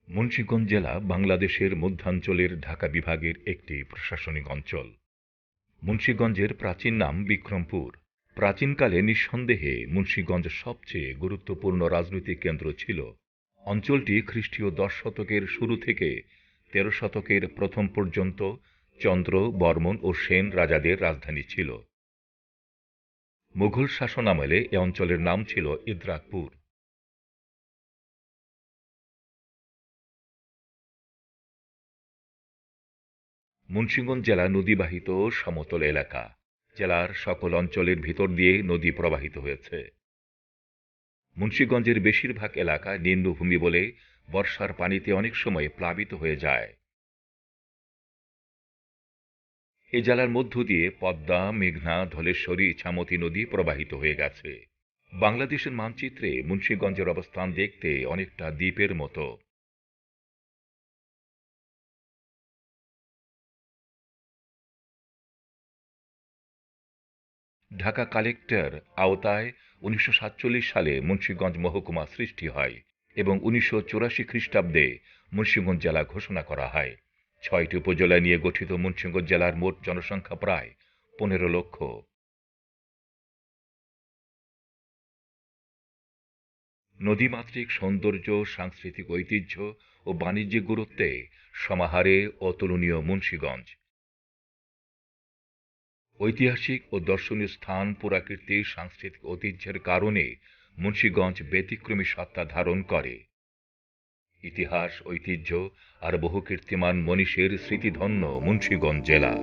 মুন্সিগঞ্জ জেলা বাংলাদেশের মধ্যাঞ্চলের ঢাকা বিভাগের একটি প্রশাসনিক অঞ্চল। মুন্সিগঞ্জের প্রাচীন নাম বিক্রমপুর। প্রাচীনকালে নিঃসন্দেহে মুন্সিগঞ্জ সবচেয়ে গুরুত্বপূর্ণ রাজনৈতিক কেন্দ্র ছিল। অঞ্চলটি খ্রিস্টীয় 10 শতকের শুরু থেকে 13 শতকের প্রথম পর্যন্ত চন্দ্র, বর্মণ ও সেন রাজাদের রাজধানী ছিল। মুঘল শাসনামলে এ অঞ্চলের নাম ছিল ইদ্রাকপুর। মুন্সিগঞ্জ জেলা নদীবাহিত সমতল এলাকা। জেলার সকল অঞ্চলের ভিতর দিয়ে নদী প্রবাহিত হয়েছে। মুন্সিগঞ্জের বেশিরভাগ এলাকা নিম্নভূমি বলে বর্ষার পানিতে অনেক সময় প্লাবিত হয়ে যায়। এ জেলার মধ্য দিয়ে পদ্মা, মেঘনা, ধলেশ্বরী, ইছামতি নদী প্রবাহিত হয়ে গেছে। বাংলাদেশের মানচিত্রে মুন্সিগঞ্জের অবস্থান দেখতে অনেকটা দ্বীপের মতো। ঢাকা কালেক্টর আওতায় 1947 সালে মুন্সিগঞ্জ মহকুমা সৃষ্টি হয় এবং 1984 খ্রিস্টাব্দে মুন্সিগঞ্জ জেলা ঘোষণা করা হয়। 6টি উপজেলা নিয়ে গঠিত মুন্সিগঞ্জ জেলার মোট জনসংখ্যা প্রায় 15 লক্ষ। নদীমাতৃক সৌন্দর্য, সাংস্কৃতিক ঐতিহ্য ও বাণিজ্যিক গুরুত্বে সমাহারে অতুলনীয় মুন্সিগঞ্জ। ঐতিহাসিক ও দর্শনীয় স্থান, পুরাকীর্তি, সাংস্কৃতিক ঐতিহ্যের কারণে মুন্সিগঞ্জ ব্যতিক্রমী সত্তা ধারণ করে। ইতিহাস, ঐতিহ্য আর বহু কীর্তিমান মনীষীর স্মৃতিধন্য মুন্সিগঞ্জ জেলা।